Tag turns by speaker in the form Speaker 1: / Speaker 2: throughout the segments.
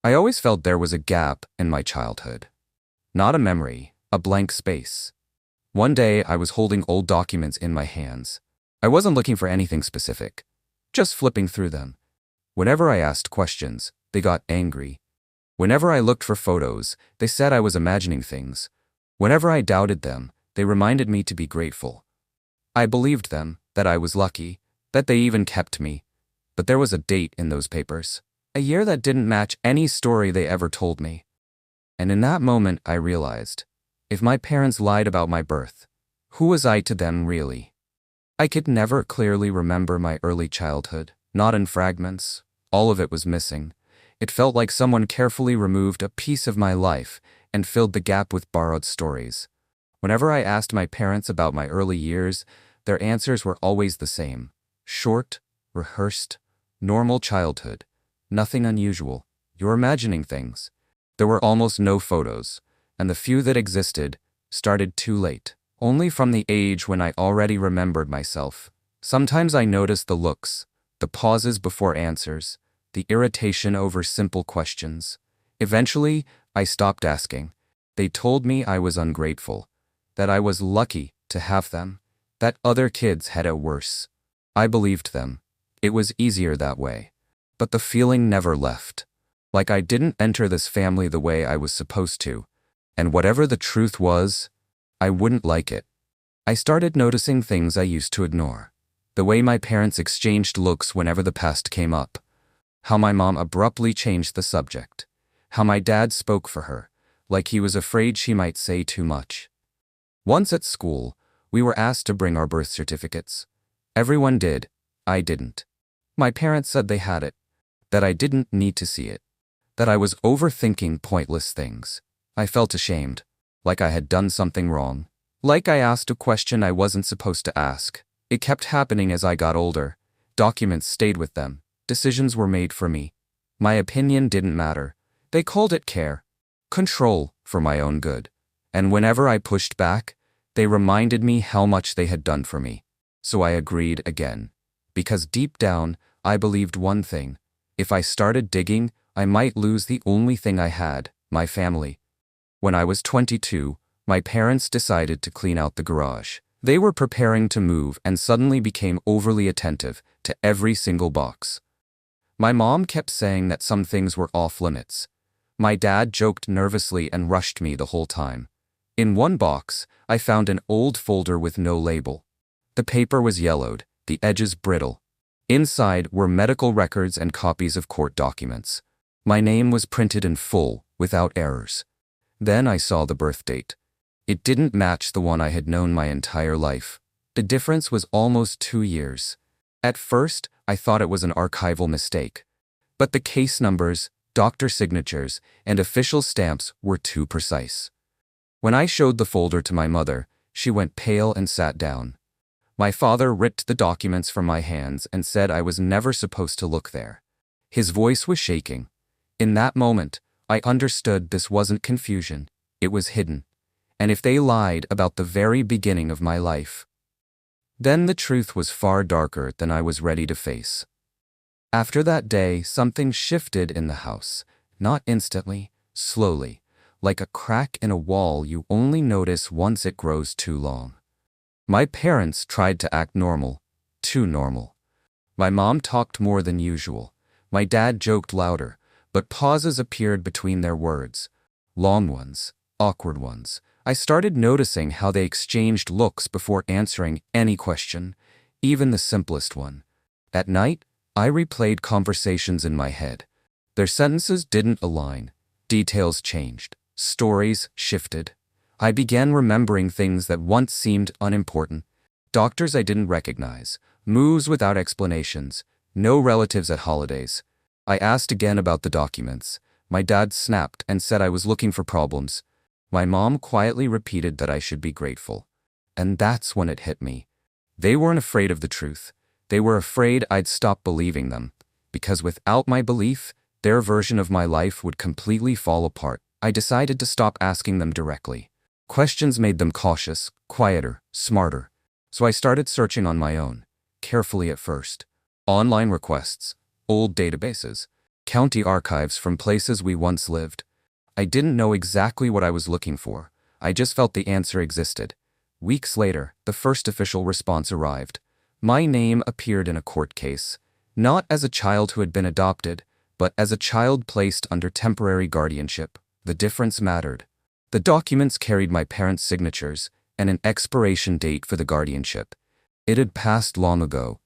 Speaker 1: I always felt there was a gap in my childhood. Not a memory, a blank space. One day I was holding old documents in my hands. I wasn't looking for anything specific, just flipping through them. Whenever I asked questions, they got angry. Whenever I looked for photos, they said I was imagining things. Whenever I doubted them, they reminded me to be grateful. I believed them, that I was lucky, that they even kept me. But there was a date in those papers, a year that didn't match any story they ever told me. And in that moment I realized, if my parents lied about my birth, who was I to them really? I could never clearly remember my early childhood, not in fragments. All of it was missing. It felt like someone carefully removed a piece of my life and filled the gap with borrowed stories. Whenever I asked my parents about my early years, their answers were always the same. Short, rehearsed, normal childhood. Nothing unusual. You're imagining things. There were almost no photos, and the few that existed started too late, only from the age when I already remembered myself. Sometimes I noticed the looks, the pauses before answers, the irritation over simple questions. Eventually, I stopped asking. They told me I was ungrateful, that I was lucky to have them, that other kids had it worse. I believed them. It was easier that way. But the feeling never left. Like I didn't enter this family the way I was supposed to. And whatever the truth was, I wouldn't like it. I started noticing things I used to ignore. The way my parents exchanged looks whenever the past came up. How my mom abruptly changed the subject. How my dad spoke for her, like he was afraid she might say too much. Once at school, we were asked to bring our birth certificates. Everyone did. I didn't. My parents said they had it, that I didn't need to see it, that I was overthinking pointless things. I felt ashamed, like I had done something wrong, like I asked a question I wasn't supposed to ask. It kept happening as I got older. Documents stayed with them. Decisions were made for me. My opinion didn't matter. They called it care, control for my own good. And whenever I pushed back, they reminded me how much they had done for me. So I agreed again. Because deep down, I believed one thing. If I started digging, I might lose the only thing I had, my family. When I was 22, my parents decided to clean out the garage. They were preparing to move and suddenly became overly attentive to every single box. My mom kept saying that some things were off limits. My dad joked nervously and rushed me the whole time. In one box, I found an old folder with no label. The paper was yellowed, the edges brittle. Inside were medical records and copies of court documents. My name was printed in full, without errors. Then I saw the birth date. It didn't match the one I had known my entire life. The difference was almost 2 years. At first, I thought it was an archival mistake. But the case numbers, doctor signatures, and official stamps were too precise. When I showed the folder to my mother, she went pale and sat down. My father ripped the documents from my hands and said I was never supposed to look there. His voice was shaking. In that moment, I understood this wasn't confusion, it was hidden. And if they lied about the very beginning of my life, then the truth was far darker than I was ready to face. After that day, something shifted in the house, not instantly, slowly, like a crack in a wall you only notice once it grows too long. My parents tried to act normal, too normal. My mom talked more than usual. My dad joked louder, but pauses appeared between their words. Long ones, awkward ones. I started noticing how they exchanged looks before answering any question, even the simplest one. At night, I replayed conversations in my head. Their sentences didn't align. Details changed. Stories shifted. I began remembering things that once seemed unimportant. Doctors I didn't recognize. Moves without explanations. No relatives at holidays. I asked again about the documents. My dad snapped and said I was looking for problems. My mom quietly repeated that I should be grateful. And that's when it hit me. They weren't afraid of the truth. They were afraid I'd stop believing them. Because without my belief, their version of my life would completely fall apart. I decided to stop asking them directly. Questions made them cautious, quieter, smarter. So I started searching on my own, carefully at first. Online requests, old databases, county archives from places we once lived. I didn't know exactly what I was looking for. I just felt the answer existed. Weeks later, the first official response arrived. My name appeared in a court case, not as a child who had been adopted, but as a child placed under temporary guardianship. The difference mattered. The documents carried my parents' signatures and an expiration date for the guardianship. It had passed long ago.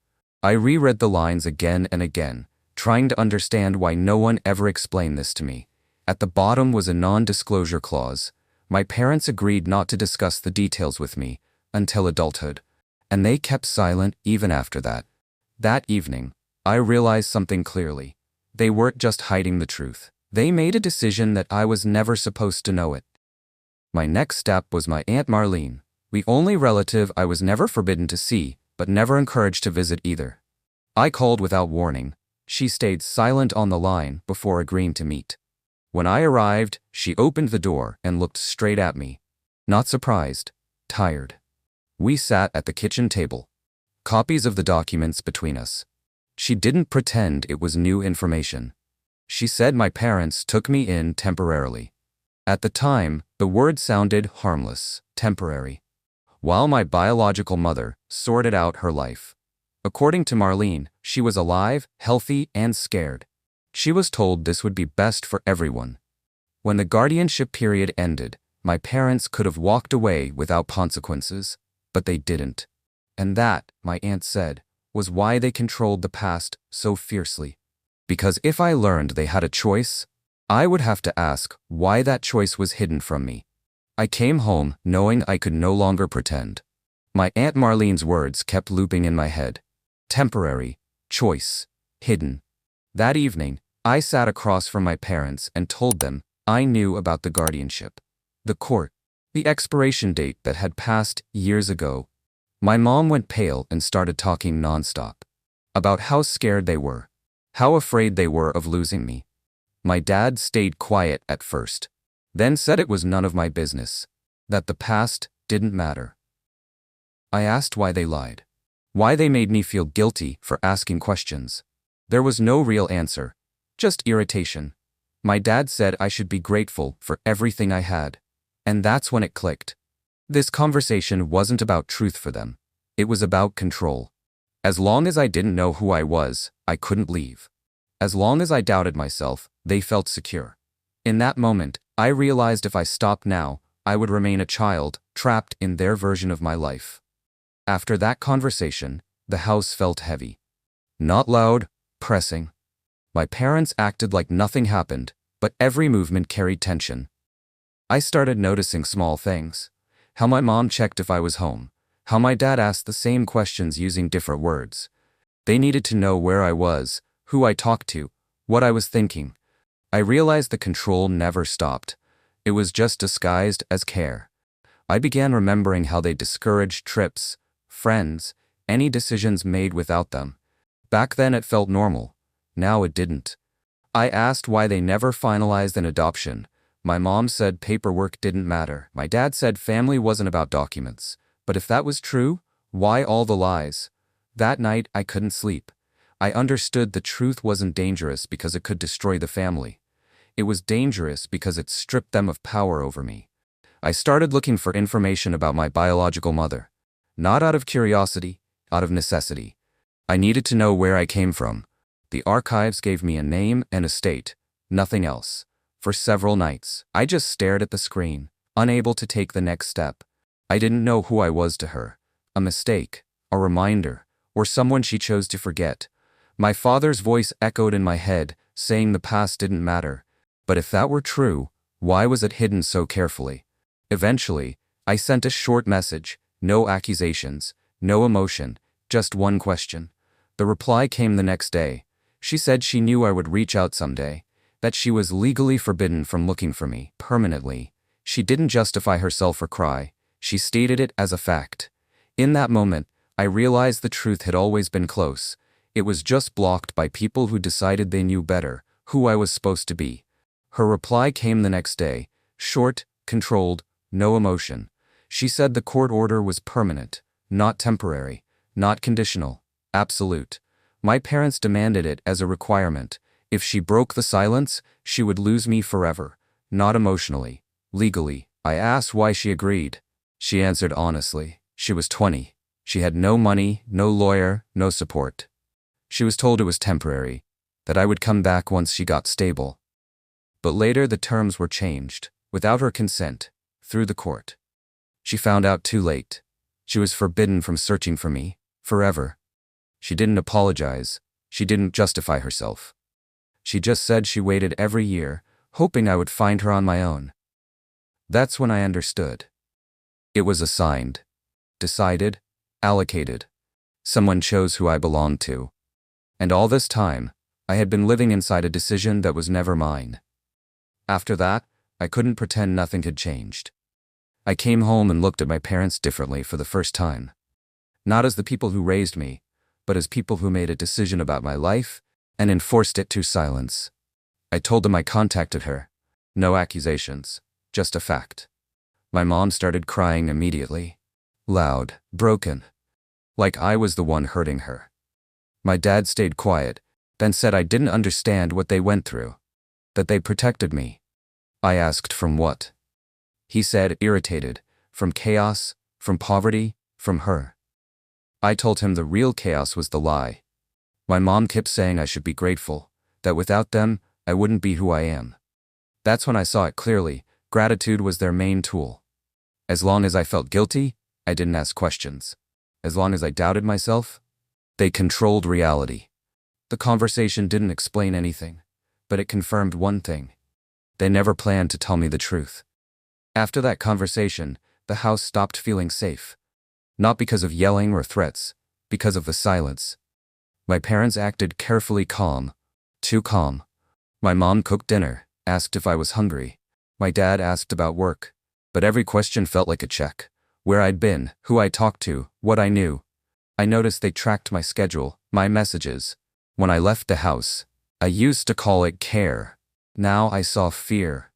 Speaker 1: I reread the lines again and again, trying to understand why no one ever explained this to me. At the bottom was a non-disclosure clause. My parents agreed not to discuss the details with me until adulthood, and they kept silent even after that. That evening, I realized something clearly. They weren't just hiding the truth. They made a decision that I was never supposed to know it. My next step was my Aunt Marlene, the only relative I was never forbidden to see, but never encouraged to visit either. I called without warning. She stayed silent on the line before agreeing to meet. When I arrived, she opened the door and looked straight at me. Not surprised, tired. We sat at the kitchen table, copies of the documents between us. She didn't pretend it was new information. She said my parents took me in temporarily. At the time, the word sounded harmless, temporary, while my biological mother sorted out her life. According to Marlene, she was alive, healthy, and scared. She was told this would be best for everyone. When the guardianship period ended, my parents could have walked away without consequences, but they didn't. And that, my aunt said, was why they controlled the past so fiercely. Because if I learned they had a choice, I would have to ask why that choice was hidden from me. I came home knowing I could no longer pretend. My Aunt Marlene's words kept looping in my head. Temporary, choice, hidden. That evening, I sat across from my parents and told them I knew about the guardianship, the court, the expiration date that had passed years ago. My mom went pale and started talking nonstop about how scared they were, how afraid they were of losing me. My dad stayed quiet at first, then said it was none of my business, that the past didn't matter. I asked why they lied, why they made me feel guilty for asking questions. There was no real answer, just irritation. My dad said I should be grateful for everything I had, and that's when it clicked. This conversation wasn't about truth for them. It was about control. As long as I didn't know who I was, I couldn't leave. As long as I doubted myself, they felt secure. In that moment, I realized if I stopped now, I would remain a child, trapped in their version of my life. After that conversation, the house felt heavy. Not loud, pressing. My parents acted like nothing happened, but every movement carried tension. I started noticing small things. How my mom checked if I was home. How my dad asked the same questions using different words. They needed to know where I was, who I talked to, what I was thinking. I realized the control never stopped. It was just disguised as care. I began remembering how they discouraged trips, friends, any decisions made without them. Back then it felt normal. Now it didn't. I asked why they never finalized an adoption. My mom said paperwork didn't matter. My dad said family wasn't about documents. But if that was true, why all the lies? That night I couldn't sleep. I understood the truth wasn't dangerous because it could destroy the family. It was dangerous because it stripped them of power over me. I started looking for information about my biological mother. Not out of curiosity, out of necessity. I needed to know where I came from. The archives gave me a name and a state, nothing else. For several nights, I just stared at the screen, unable to take the next step. I didn't know who I was to her. A mistake, a reminder, or someone she chose to forget. My father's voice echoed in my head, saying the past didn't matter. But if that were true, why was it hidden so carefully? Eventually, I sent a short message, no accusations, no emotion, just one question. The reply came the next day. She said she knew I would reach out someday, that she was legally forbidden from looking for me, permanently. She didn't justify herself or cry. She stated it as a fact. In that moment, I realized the truth had always been close. It was just blocked by people who decided they knew better, who I was supposed to be. Her reply came the next day, short, controlled, no emotion. She said the court order was permanent, not temporary, not conditional, absolute. My parents demanded it as a requirement. If she broke the silence, she would lose me forever. Not emotionally, legally. I asked why she agreed. She answered honestly. She was 20. She had no money, no lawyer, no support. She was told it was temporary, that I would come back once she got stable. But later the terms were changed, without her consent, through the court. She found out too late. She was forbidden from searching for me, forever. She didn't apologize. She didn't justify herself. She just said she waited every year, hoping I would find her on my own. That's when I understood. It was assigned, decided, allocated. Someone chose who I belonged to. And all this time, I had been living inside a decision that was never mine. After that, I couldn't pretend nothing had changed. I came home and looked at my parents differently for the first time. Not as the people who raised me, but as people who made a decision about my life and enforced it through silence. I told them I contacted her. No accusations, just a fact. My mom started crying immediately. Loud, broken. Like I was the one hurting her. My dad stayed quiet, then said I didn't understand what they went through. That they protected me. I asked from what? He said, irritated, from chaos, from poverty, from her. I told him the real chaos was the lie. My mom kept saying I should be grateful, that without them, I wouldn't be who I am. That's when I saw it clearly. Gratitude was their main tool. As long as I felt guilty, I didn't ask questions. As long as I doubted myself, they controlled reality. The conversation didn't explain anything, but it confirmed one thing. They never planned to tell me the truth. After that conversation, the house stopped feeling safe. Not because of yelling or threats, because of the silence. My parents acted carefully calm. Too calm. My mom cooked dinner, asked if I was hungry. My dad asked about work. But every question felt like a check. Where I'd been, who I talked to, what I knew. I noticed they tracked my schedule, my messages. When I left the house, I used to call it care. Now I saw fear.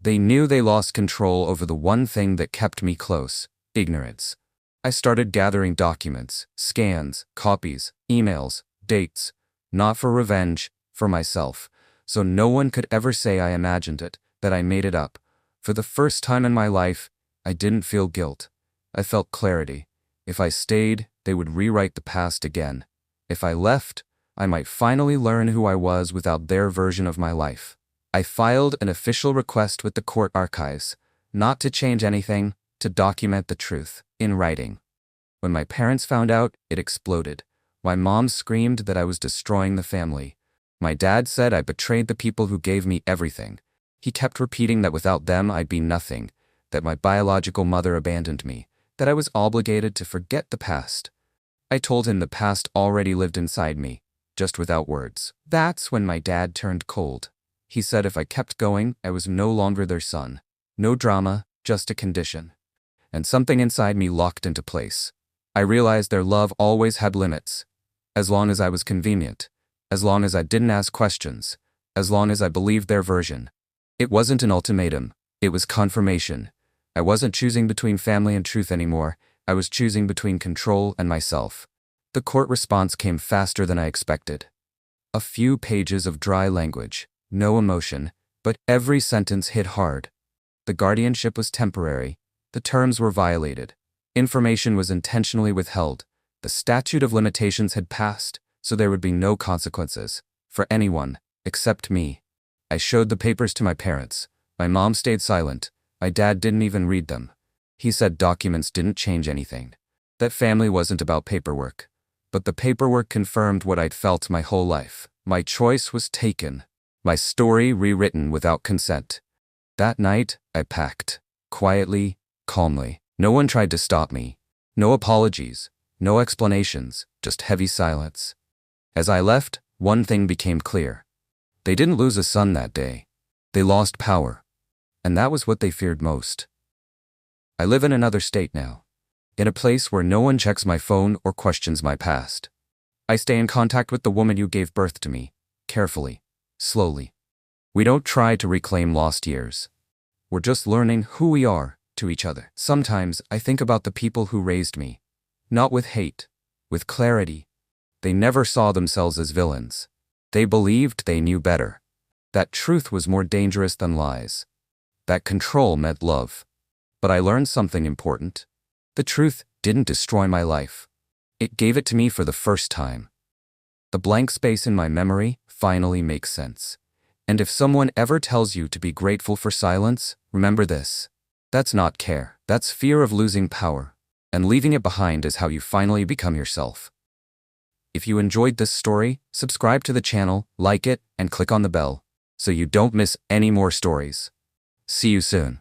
Speaker 1: They knew they lost control over the one thing that kept me close, ignorance. I started gathering documents, scans, copies, emails, dates, not for revenge, for myself, so no one could ever say I imagined it, that I made it up. For the first time in my life, I didn't feel guilt. I felt clarity. If I stayed, they would rewrite the past again. If I left, I might finally learn who I was without their version of my life. I filed an official request with the court archives, not to change anything, to document the truth, in writing. When my parents found out, it exploded. My mom screamed that I was destroying the family. My dad said I betrayed the people who gave me everything. He kept repeating that without them I'd be nothing, that my biological mother abandoned me, that I was obligated to forget the past. I told him the past already lived inside me, just without words. That's when my dad turned cold. He said if I kept going, I was no longer their son. No drama, just a condition. And something inside me locked into place. I realized their love always had limits. As long as I was convenient. As long as I didn't ask questions. As long as I believed their version. It wasn't an ultimatum. It was confirmation. I wasn't choosing between family and truth anymore. I was choosing between control and myself. The court response came faster than I expected. A few pages of dry language. No emotion, but every sentence hit hard. The guardianship was temporary. The terms were violated. Information was intentionally withheld. The statute of limitations had passed, so there would be no consequences. For anyone, except me. I showed the papers to my parents. My mom stayed silent. My dad didn't even read them. He said documents didn't change anything. That family wasn't about paperwork. But the paperwork confirmed what I'd felt my whole life. My choice was taken. My story rewritten without consent. That night, I packed. Quietly, calmly. No one tried to stop me. No apologies. No explanations. Just heavy silence. As I left, one thing became clear. They didn't lose a son that day. They lost power. And that was what they feared most. I live in another state now. In a place where no one checks my phone or questions my past. I stay in contact with the woman who gave birth to me. Carefully. Slowly. We don't try to reclaim lost years. We're just learning who we are to each other. Sometimes I think about the people who raised me. Not with hate. With clarity. They never saw themselves as villains. They believed they knew better. That truth was more dangerous than lies. That control meant love. But I learned something important. The truth didn't destroy my life. It gave it to me for the first time. The blank space in my memory finally makes sense. And if someone ever tells you to be grateful for silence, remember this. That's not care. That's fear of losing power. And leaving it behind is how you finally become yourself. If you enjoyed this story, subscribe to the channel, like it, and click on the bell, so you don't miss any more stories. See you soon.